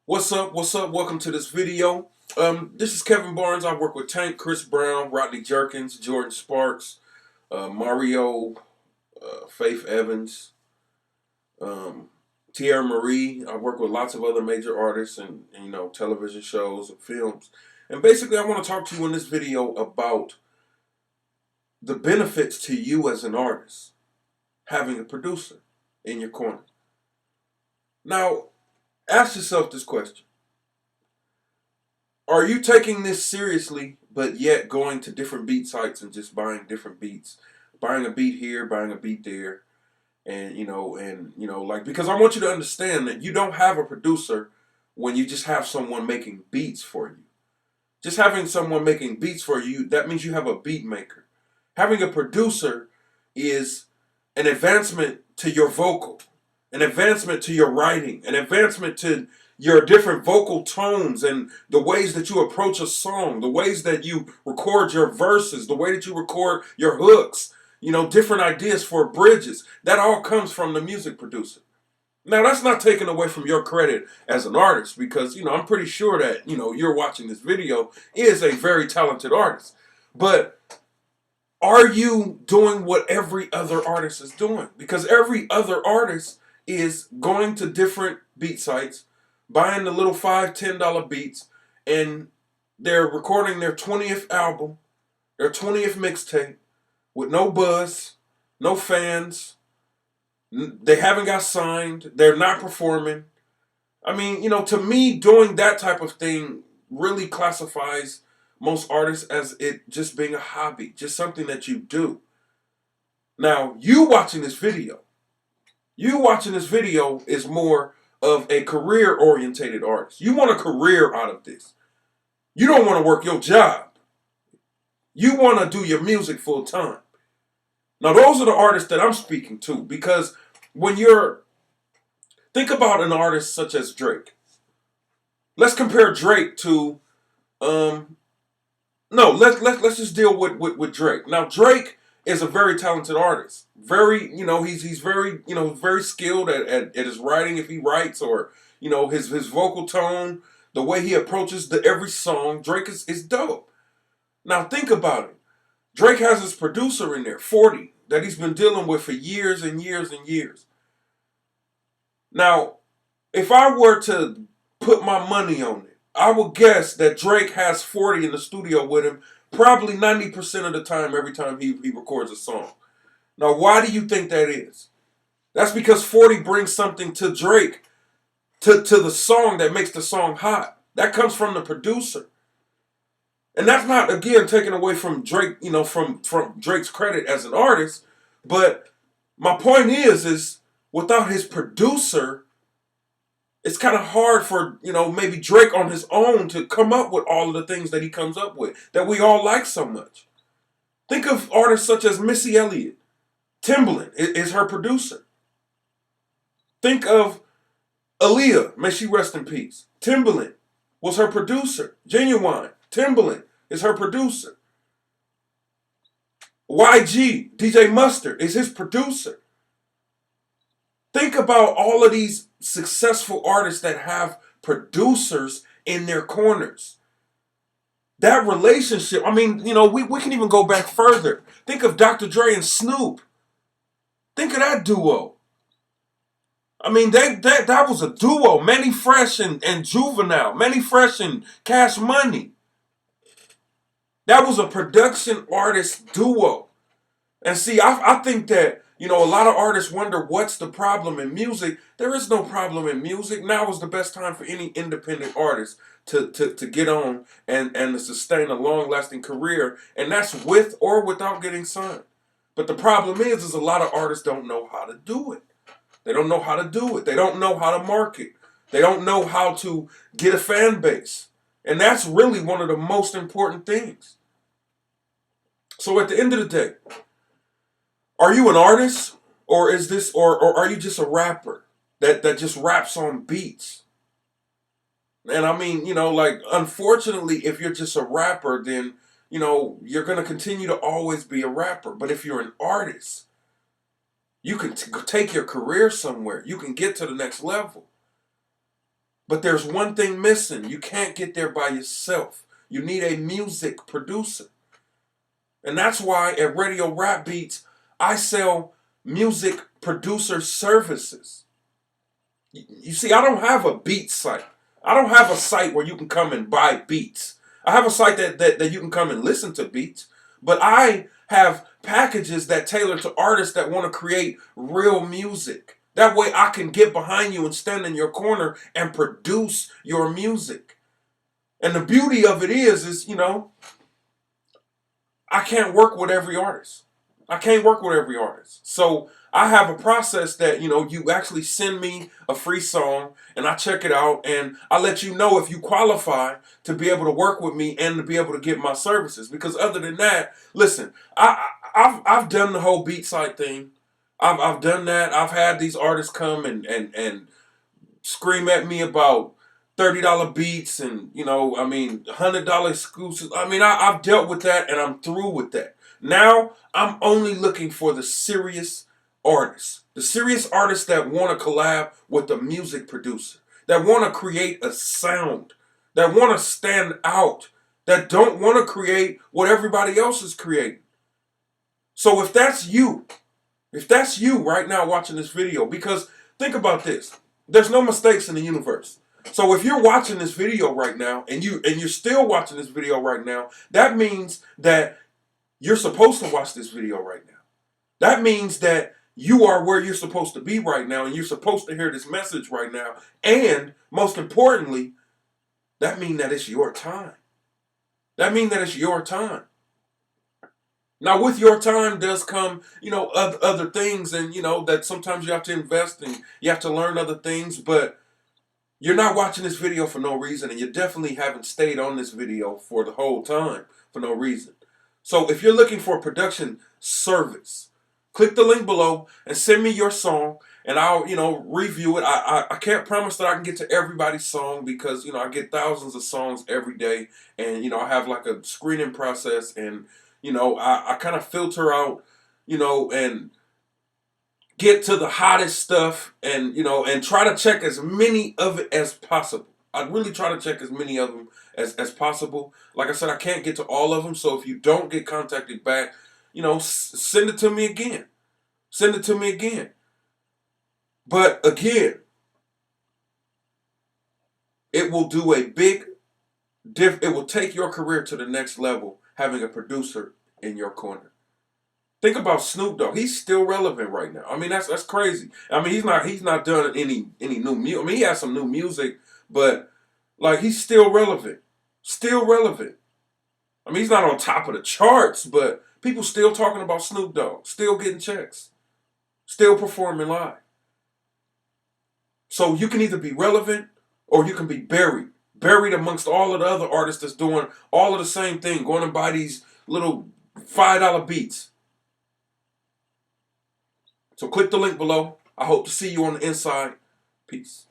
What's up? What's up? Welcome to this video. This is Kevin Barnes. I work with Tank, Chris Brown, Rodney Jerkins, Jordan Sparks, Mario, Faith Evans, um, Tierra Marie. I work with lots of other major artists and television shows and films. And basically, I want to talk to you in this video about the benefits to you as an artist having a producer in your corner. Now, ask yourself this question. Are you taking this seriously, but yet going to different beat sites and just buying different beats, buying a beat here, buying a beat there, and because I want you to understand that you don't have a producer when you just have someone making beats for you. Just having someone making beats for you, that means you have a beat maker. Having a producer is an advancement to your vocal, an advancement to your writing, an advancement to your different vocal tones and the ways that you approach a song, the ways that you record your verses, the way that you record your hooks, different ideas for bridges. That all comes from the music producer. Now, that's not taken away from your credit as an artist because, I'm pretty sure that, you're watching this video is a very talented artist. But are you doing what every other artist is doing? Because every other artist is going to different beat sites, buying the little $5, $10 beats, and they're recording their 20th album, their 20th mixtape, with no buzz, no fans. They haven't got signed. They're not performing. I mean, to me, doing that type of thing really classifies most artists as it just being a hobby, just something that you do. Now, you watching this video is more of a career-orientated artist. You want a career out of this. You don't want to work your job. You want to do your music full time. Now, those are the artists that I'm speaking to because when think about an artist such as Drake. Let's compare Drake to, no, let's just deal with Drake. Now, Drake is a very talented artist. Very, he's very, very skilled at his writing if he writes or, his vocal tone, the way he approaches every song. Drake is dope. Now, think about it. Drake has his producer in there, 40, that he's been dealing with for years and years and years. Now, if I were to put my money on it, I would guess that Drake has 40 in the studio with him probably 90% of the time every time he records a song. Now, why do you think that is? That's because 40 brings something to Drake, to the song that makes the song hot. That comes from the producer. And that's not, again, taken away from Drake, from Drake's credit as an artist. But my point is without his producer, it's kind of hard for, maybe Drake on his own to come up with all of the things that he comes up with that we all like so much. Think of artists such as Missy Elliott. Timbaland is her producer. Think of Aaliyah, may she rest in peace. Timbaland was her producer. Genuine, Timbaland is her producer. YG, DJ Mustard, is his producer. Think about all of these successful artists that have producers in their corners. That relationship, I mean, we can even go back further. Think of Dr. Dre and Snoop. Think of that duo. I mean, that was a duo. Mannie Fresh and Juvenile. Mannie Fresh and Cash Money. That was a production artist duo. And see, I think that, a lot of artists wonder what's the problem in music. There is no problem in music. Now is the best time for any independent artist to get on and to sustain a long-lasting career. And that's with or without getting signed. But the problem is a lot of artists don't know how to do it. They don't know how to do it. They don't know how to market. They don't know how to get a fan base. And that's really one of the most important things. So at the end of the day, are you an artist, or is this, or are you just a rapper that just raps on beats? And I mean, unfortunately, if you're just a rapper, then, you're going to continue to always be a rapper. But if you're an artist, you can take your career somewhere. You can get to the next level. But there's one thing missing. You can't get there by yourself. You need a music producer. And that's why at Radio Rap Beats, I sell music producer services. You see, I don't have a beat site. I don't have a site where you can come and buy beats. I have a site that you can come and listen to beats. But I have packages that tailor to artists that want to create real music. That way I can get behind you and stand in your corner and produce your music. And the beauty of it is, I can't work with every artist. I can't work with every artist. So I have a process that, you actually send me a free song and I check it out and I let you know if you qualify to be able to work with me and to be able to get my services. Because other than that, listen, I've done the whole beat site thing. I've done that. I've had these artists come and scream at me about $30 beats and $100 exclusives. I've dealt with that and I'm through with that. Now I'm only looking for the serious artists, that want to collab with the music producer, that want to create a sound, that want to stand out, that don't want to create what everybody else is creating. So if that's you right now watching this video, because think about this. There's no mistakes in the universe. So if you're watching this video right now and you're still watching this video right now, that means that you're supposed to watch this video right now. That means that you are where you're supposed to be right now and you're supposed to hear this message right now. And most importantly, that means that it's your time. That means that it's your time. Now, with your time does come, other things, and that sometimes you have to invest and you have to learn other things. But you're not watching this video for no reason, and you definitely haven't stayed on this video for the whole time for no reason. So, if you're looking for a production service, click the link below and send me your song, and I'll, review it. I can't promise that I can get to everybody's song because I get thousands of songs every day, and I have like a screening process and. I kind of filter out, and get to the hottest stuff and try to check as many of it as possible. I really try to check as many of them as possible. Like I said, I can't get to all of them. So if you don't get contacted back, send it to me again. Send it to me again. But again, it will do a big it will take your career to the next level having a producer in your corner. Think about Snoop Dogg. He's still relevant right now. That's crazy. He's not done any new music. He has some new music, but like he's still relevant. Still relevant. He's not on top of the charts, but people still talking about Snoop Dogg, still getting checks, still performing live. So you can either be relevant or you can be buried amongst all of the other artists that's doing all of the same thing, going and buy these little $5 beats. So click the link below. I hope to see you on the inside. Peace.